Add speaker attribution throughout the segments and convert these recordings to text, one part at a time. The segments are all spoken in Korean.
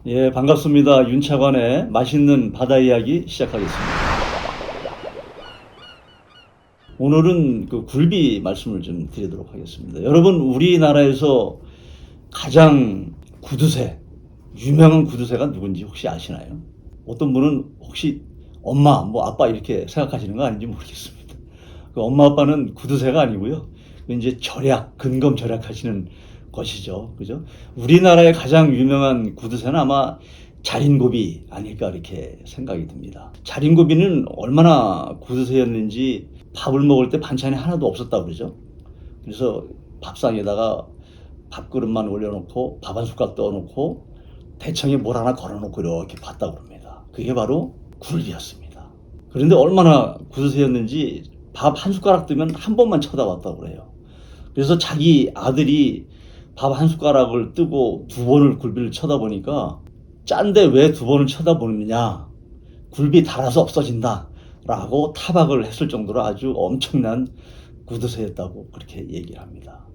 Speaker 1: 예, 반갑습니다. 윤차관의 맛있는 바다 이야기 시작하겠습니다. 오늘은 그 굴비 말씀을 좀 드리도록 하겠습니다. 여러분, 우리나라에서 가장 구두쇠, 유명한 구두쇠가 누군지 혹시 아시나요? 어떤 분은 혹시 엄마, 뭐 아빠 이렇게 생각하시는 거 아닌지 모르겠습니다. 그 엄마 아빠는 구두쇠가 아니고요. 그 이제 절약, 근검 절약하시는 것이죠. 그죠? 우리나라의 가장 유명한 구두쇠는 아마 자린고비 아닐까 이렇게 생각이 듭니다. 자린고비는 얼마나 구두쇠였는지 밥을 먹을 때 반찬이 하나도 없었다고 그러죠. 그래서 밥상에다가 밥그릇만 올려놓고 밥 한 숟갈 떠놓고 대청에 뭘 하나 걸어놓고 이렇게 봤다고 그럽니다. 그게 바로 굴비였습니다. 그런데 얼마나 구두쇠였는지 밥 한 숟가락 뜨면 한 번만 쳐다봤다고 그래요. 그래서 자기 아들이 밥 한 숟가락을 뜨고 두 번을 굴비를 쳐다보니까 짠데 왜 두 번을 쳐다보느냐, 굴비 달아서 없어진다 라고 타박을 했을 정도로 아주 엄청난 구두쇠였다고 그렇게 얘기를 합니다.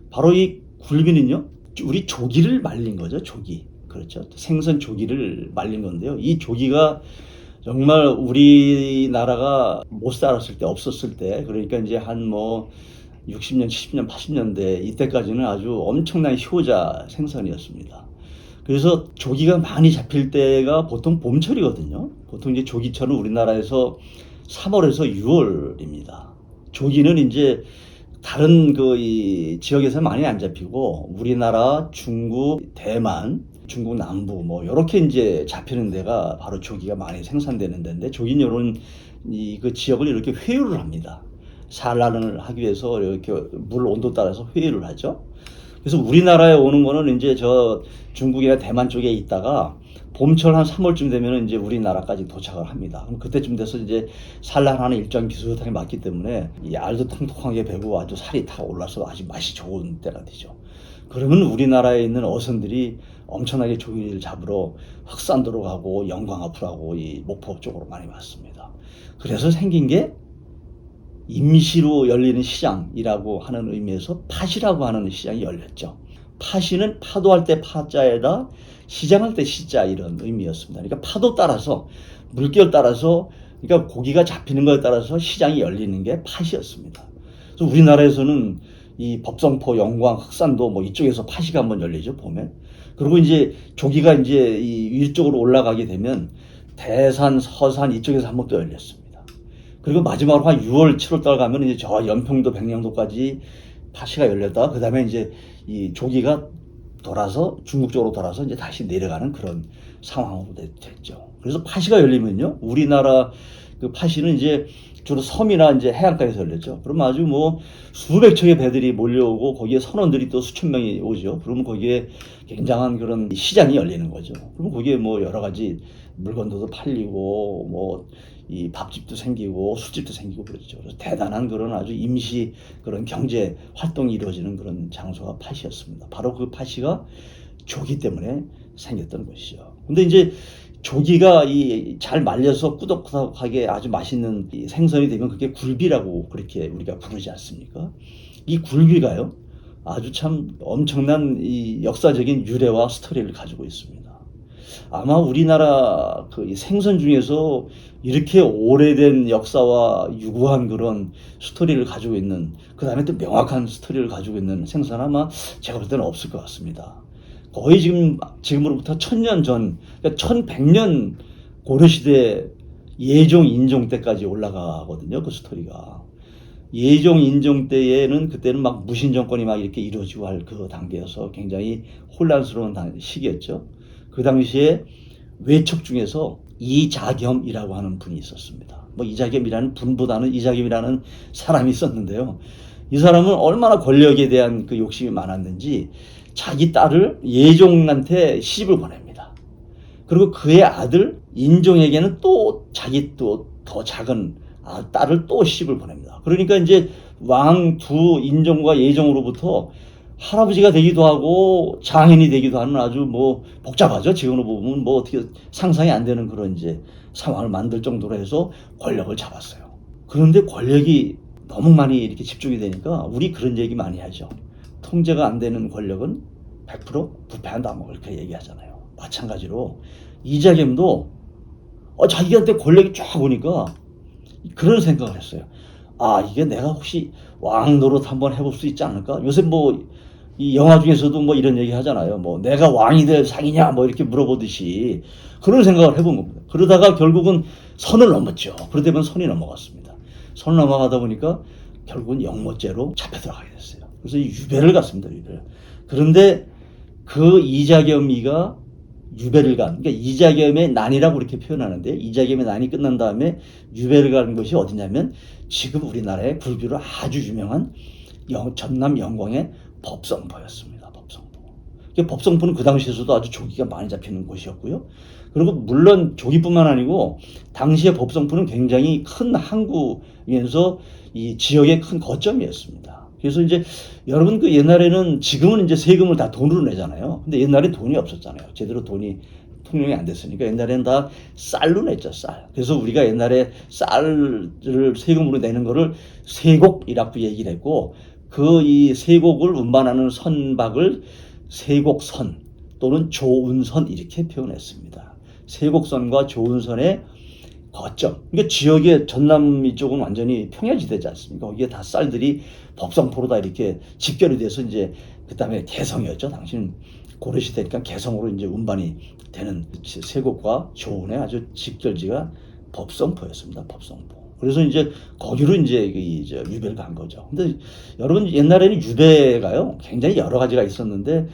Speaker 1: 바로 이 굴비는요, 우리 조기를 말린 거죠. 조기, 그렇죠, 생선 조기를 말린 건데요, 이 조기가 정말 우리나라가 못 살았을 때, 없었을 때, 그러니까 이제 한 뭐 60년, 70년, 80년대 이때까지는 아주 엄청난 효자 생선이었습니다. 그래서 조기가 많이 잡힐 때가 보통 봄철이거든요. 보통 이제 조기철은 우리나라에서 3월에서 6월입니다. 조기는 이제 다른 이 지역에서 많이 안 잡히고 우리나라, 중국, 대만, 중국 남부 뭐 이렇게 이제 잡히는 데가 바로 조기가 많이 생산되는 데인데, 조기는 이런 그 지역을 이렇게 회유를 합니다. 산란을 하기 위해서 이렇게 물 온도 따라서 회유를 하죠. 그래서 우리나라에 오는 거는 이제 저 중국이나 대만 쪽에 있다가 봄철 한 3월쯤 되면 이제 우리나라까지 도착을 합니다. 그럼 그때쯤 돼서 이제 산란하는 일정 비슷하게 맞기 때문에 이 알도 통통하게 배고 아주 살이 다 올라서 아주 맛이 좋은 때가 되죠. 그러면 우리나라에 있는 어선들이 엄청나게 조기를 잡으러 흑산도로 가고 영광 앞으로 가고 이 목포 쪽으로 많이 왔습니다. 그래서 생긴 게 임시로 열리는 시장이라고 하는 의미에서 팥이라고 하는 시장이 열렸죠. 팥이는 파도할 때 파자에다 시장할 때 시자 이런 의미였습니다. 그러니까 파도 따라서, 물결 따라서, 그러니까 고기가 잡히는 것에 따라서 시장이 열리는 게 팥이었습니다. 그래서 우리나라에서는 이 법성포, 영광, 흑산도 뭐 이쪽에서 팥이가 한번 열리죠, 봄에. 그리고 이제 조기가 이제 이 위쪽으로 올라가게 되면 대산, 서산 이쪽에서 한번 또 열렸습니다. 그리고 마지막으로 한 6월, 7월 달 가면 이제 저 연평도, 백령도까지 팥이가 열렸다가 그 다음에 이제 이 조기가 돌아서 중국 쪽으로 돌아서 이제 다시 내려가는 그런 상황으로 됐죠. 그래서 팥이가 열리면요, 우리나라 그 팥이는 이제 주로 섬이나 이제 해안가에서 열렸죠. 그러면 아주 뭐 수백 척의 배들이 몰려오고 거기에 선원들이 또 수천 명이 오죠. 그러면 거기에 굉장한 그런 시장이 열리는 거죠. 그러면 거기에 뭐 여러 가지 물건도 팔리고 뭐 이 밥집도 생기고 술집도 생기고 그렇죠. 그래서 대단한 그런 아주 임시 그런 경제 활동이 이루어지는 그런 장소가 팥이었습니다. 바로 그 팥이가 조기 때문에 생겼던 것이죠. 근데 이제 조기가 이 잘 말려서 꾸덕꾸덕하게 아주 맛있는 이 생선이 되면 그게 굴비라고 그렇게 우리가 부르지 않습니까? 이 굴비가요, 아주 참 엄청난 이 역사적인 유래와 스토리를 가지고 있습니다. 아마 우리나라 그 생선 중에서 이렇게 오래된 역사와 유구한 그런 스토리를 가지고 있는, 그 다음에 또 명확한 스토리를 가지고 있는 생선 아마 제가 볼 때는 없을 것 같습니다. 거의 지금으로부터 1000년 전, 그러니까 1100년 고려시대 예종 인종 때까지 올라가거든요, 그 스토리가. 예종 인종 때에는 그때는 막 무신 정권이 막 이렇게 이루어지고 할 그 단계여서 굉장히 혼란스러운 시기였죠. 그 당시에 외척 중에서 이자겸이라고 하는 분이 있었습니다. 뭐 이자겸이라는 분보다는 이자겸이라는 사람이 있었는데요. 이 사람은 얼마나 권력에 대한 그 욕심이 많았는지 자기 딸을 예종한테 시집을 보냅니다. 그리고 그의 아들 인종에게는 또 자기 또 더 작은 딸을 또 시집을 보냅니다. 그러니까 이제 왕 두 인종과 예종으로부터 할아버지가 되기도 하고 장인이 되기도 하는 아주 뭐 복잡하죠. 지금으로 보면 뭐 어떻게 상상이 안 되는 그런 이제 상황을 만들 정도로 해서 권력을 잡았어요. 그런데 권력이 너무 많이 이렇게 집중이 되니까 우리 그런 얘기 많이 하죠. 통제가 안 되는 권력은 100% 부패한다 뭐 이렇게 얘기하잖아요. 마찬가지로 이자겸도 자기한테 권력이 쫙 오니까 그런 생각을 했어요. 아, 이게 내가 혹시 왕 노릇 한번 해볼 수 있지 않을까? 요새 뭐 이 영화 중에서도 뭐 이런 얘기 하잖아요. 뭐 내가 왕이 될 상이냐 뭐 이렇게 물어보듯이 그런 생각을 해본 겁니다. 그러다가 결국은 선을 넘었죠. 그러다 보면 선이 넘어갔습니다. 선을 넘어가다 보니까 결국은 영모죄로 잡혀 들어가게 됐어요. 그래서 유배를 갔습니다. 유배를. 그런데 그 이자겸이가 유배를 간, 그러니까 이자겸의 난이라고 그렇게 표현하는데, 이자겸의 난이 끝난 다음에 유배를 가는 것이 어디냐면 지금 우리나라의 굴비로 아주 유명한 전남 영광의 법성포였습니다. 법성포. 법성포는 그 당시에서도 아주 조기가 많이 잡히는 곳이었고요. 그리고 물론 조기뿐만 아니고 당시에 법성포는 굉장히 큰 항구면서 이 지역의 큰 거점이었습니다. 그래서 이제 여러분 그 옛날에는 지금은 이제 세금을 다 돈으로 내잖아요. 근데 옛날에 돈이 없었잖아요. 제대로 돈이 통용이 안 됐으니까 옛날에는 다 쌀로 냈죠, 쌀. 그래서 우리가 옛날에 쌀을 세금으로 내는 거를 세곡이라고 얘기를 했고, 그 이 세곡을 운반하는 선박을 세곡선 또는 조운선 이렇게 표현했습니다. 세곡선과 조운선의 거점. 그러니까 지역의 전남 이쪽은 완전히 평야지대지 않습니까? 거기에 다 쌀들이 법성포로 다 이렇게 집결이 돼서 이제 그다음에 개성이었죠. 당시는 고려시대니까 개성으로 이제 운반이 되는 세곡과 조운의 아주 집결지가 법성포였습니다. 법성포. 그래서 이제 거기로 이제 유배를 간 거죠. 근데 여러분 옛날에는 유배가요 굉장히 여러 가지가 있었는데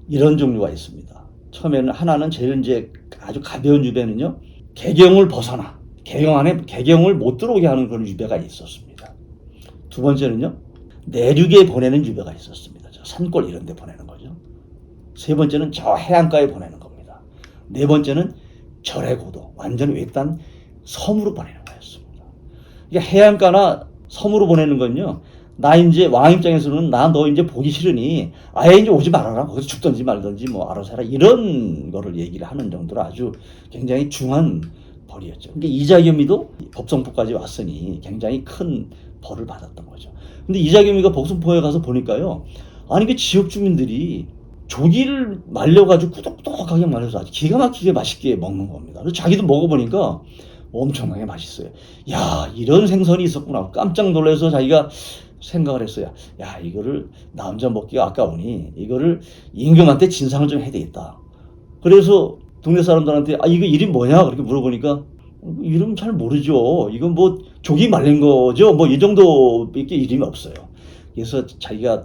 Speaker 1: 이런 종류가 있습니다. 처음에는 하나는 제일 이제 아주 가벼운 유배는요 개경을 벗어나 개경 안에 개경을 못 들어오게 하는 그런 유배가 있었습니다. 두 번째는요 내륙에 보내는 유배가 있었습니다. 저 산골 이런 데 보내는 거죠. 세 번째는 저 해안가에 보내는 겁니다. 네 번째는 절의 고도 완전 외딴 섬으로 보내는 거였습니다. 그러니까 해안가나 섬으로 보내는 건요. 나 이제 왕 입장에서는 나 너 이제 보기 싫으니 아예 이제 오지 말아라. 거기서 죽든지 말든지 뭐 알아서 해라. 이런 거를 얘기를 하는 정도로 아주 굉장히 중한 벌이었죠. 그러니까 이자겸이도 법성포까지 왔으니 굉장히 큰 벌을 받았던 거죠. 근데 이자겸이가 법성포에 가서 보니까요. 아니 그 지역 주민들이 조기를 말려가지고 꾸덕꾸덕하게 말려서 아주 기가 막히게 맛있게 먹는 겁니다. 그래서 자기도 먹어보니까 엄청나게 맛있어요. 야, 이런 생선이 있었구나. 깜짝 놀라서 자기가 생각을 했어요. 야, 이거를 나 혼자 먹기가 아까우니 이거를 임금한테 진상을 좀 해야 되겠다. 그래서 동네 사람들한테 이거 이름 뭐냐? 그렇게 물어보니까 이름 잘 모르죠. 이건 뭐 조기 말린 거죠. 뭐 이 정도밖에 이름이 없어요. 그래서 자기가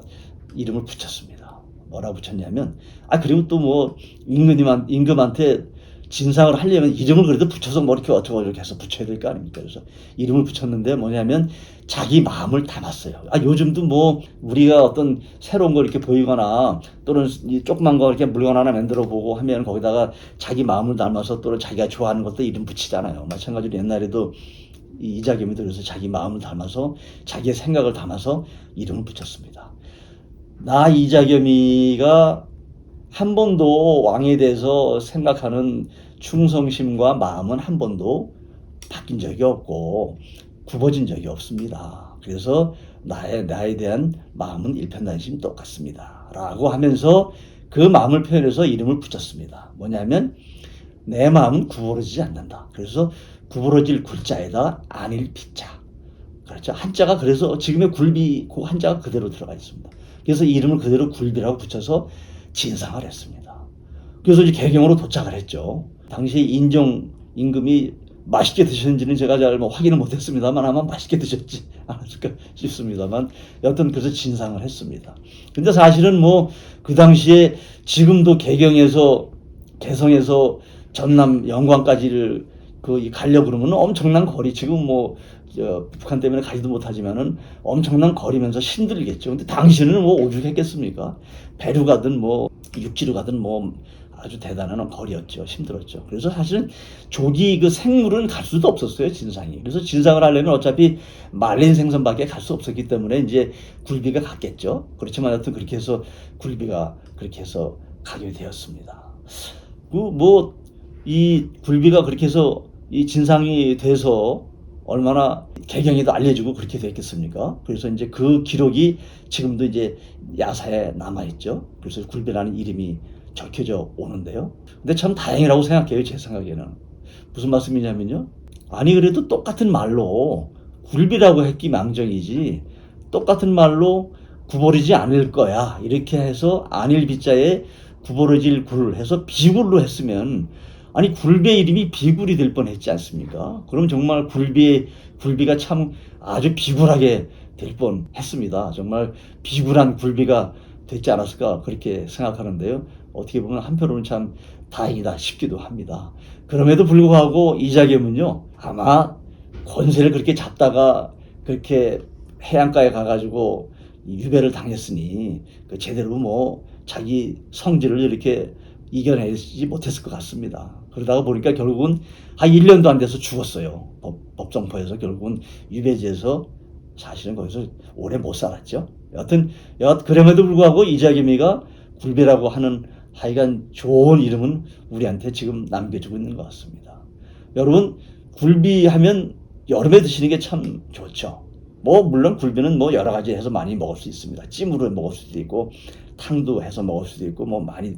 Speaker 1: 이름을 붙였습니다. 뭐라 붙였냐면 그리고 또 뭐 임금한테 진상을 하려면 이름을 그래도 붙여서 뭐 이렇게 어쩌고 저렇게 해서 붙여야 될 거 아닙니까? 그래서 이름을 붙였는데 뭐냐면 자기 마음을 담았어요. 요즘도 뭐 우리가 어떤 새로운 걸 이렇게 보이거나 또는 조그만 거 이렇게 물건 하나 만들어 보고 하면 거기다가 자기 마음을 담아서 또는 자기가 좋아하는 것도 이름 붙이잖아요. 마찬가지로 옛날에도 이자겸이도 그래서 자기 마음을 담아서 자기의 생각을 담아서 이름을 붙였습니다. 나 이자겸이가 한 번도 왕에 대해서 생각하는 충성심과 마음은 한 번도 바뀐 적이 없고 굽어진 적이 없습니다. 그래서 나에 대한 마음은 일편단심 똑같습니다. 라고 하면서 그 마음을 표현해서 이름을 붙였습니다. 뭐냐면 내 마음은 구부러지지 않는다. 그래서 구부러질 굴자에다 안일 피자. 그렇죠. 한자가 그래서 지금의 굴비 그 한자가 그대로 들어가 있습니다. 그래서 이름을 그대로 굴비라고 붙여서 진상을 했습니다. 그래서 이제 개경으로 도착을 했죠. 당시에 인종 임금이 맛있게 드셨는지는 제가 잘 확인을 못했습니다만 아마 맛있게 드셨지 않았을까 싶습니다만 여튼 그래서 진상을 했습니다. 근데 사실은 뭐 그 당시에 지금도 개성에서 전남 영광까지를 가려고 그러면 엄청난 거리 지금 뭐 북한 때문에 가지도 못하지만은 엄청난 거리면서 힘들겠죠. 근데 당시는 뭐 오죽했겠습니까? 배로 가든 뭐 육지로 가든 뭐 아주 대단한 거리였죠. 힘들었죠. 그래서 사실은 조기 그 생물은 갈 수도 없었어요. 진상이. 그래서 진상을 하려면 어차피 말린 생선밖에 갈 수 없었기 때문에 이제 굴비가 갔겠죠. 그렇지만 하여튼 그렇게 해서 굴비가 그렇게 해서 가게 되었습니다. 이 굴비가 그렇게 해서 이 진상이 돼서 얼마나 개경에도 알려지고 그렇게 됐겠습니까? 그래서 이제 그 기록이 지금도 이제 야사에 남아있죠. 그래서 굴비라는 이름이 적혀져 오는데요. 근데 참 다행이라고 생각해요, 제 생각에는. 무슨 말씀이냐면요. 아니 그래도 똑같은 말로 굴비라고 했기 망정이지 똑같은 말로 구부러지지 않을 거야. 이렇게 해서 안일 비자에 구부러질 굴 해서 비굴로 했으면 아니 굴비의 이름이 비굴이 될 뻔했지 않습니까? 그럼 정말 굴비가 참 아주 비굴하게 될 뻔했습니다. 정말 비굴한 굴비가 됐지 않았을까 그렇게 생각하는데요. 어떻게 보면 한편으로는 참 다행이다 싶기도 합니다. 그럼에도 불구하고 이자겸은요 아마 권세를 그렇게 잡다가 그렇게 해안가에 가가지고 유배를 당했으니 그 제대로 뭐 자기 성질을 이렇게 이겨내지 못했을 것 같습니다. 그러다가 보니까 결국은 한 1년도 안 돼서 죽었어요. 법정포에서 결국은 유배지에서 사실은 거기서 오래 못 살았죠. 여하튼 그럼에도 불구하고 이자겸이가 굴비라고 하는 하여간 좋은 이름은 우리한테 지금 남겨주고 있는 것 같습니다. 여러분 굴비 하면 여름에 드시는 게 참 좋죠. 뭐 물론 굴비는 뭐 여러 가지 해서 많이 먹을 수 있습니다. 찜으로 먹을 수도 있고 탕도 해서 먹을 수도 있고 뭐 많이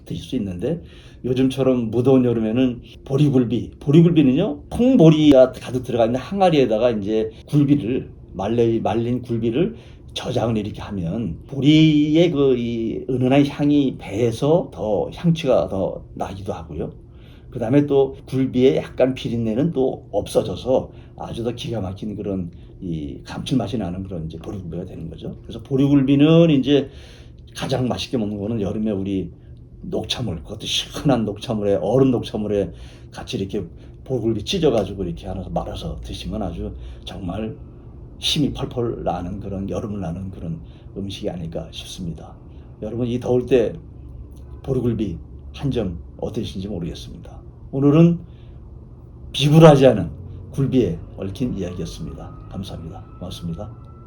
Speaker 1: 드실 수 있는데 요즘처럼 무더운 여름에는 보리굴비는요 콩보리가 가득 들어가 있는 항아리에다가 이제 굴비를 말린 굴비를 저장을 이렇게 하면 보리의 그 이 은은한 향이 배에서 더 향취가 더 나기도 하고요. 그 다음에 또 굴비의 약간 비린내는 또 없어져서 아주 더 기가 막힌 그런 이 감칠맛이 나는 그런 이제 보리굴비가 되는 거죠. 그래서 보리굴비는 이제 가장 맛있게 먹는 거는 여름에 우리 녹차물, 그것도 시원한 녹차물에 얼음 녹차물에 같이 이렇게 보리굴비 찢어가지고 이렇게 하나 말아서 드시면 아주 정말 힘이 펄펄 나는 그런 여름을 나는 그런 음식이 아닐까 싶습니다. 여러분 이 더울 때 보리굴비 한 점 어떠신지 모르겠습니다. 오늘은 비굴하지 않은 굴비에 얽힌 이야기였습니다. 감사합니다. 고맙습니다.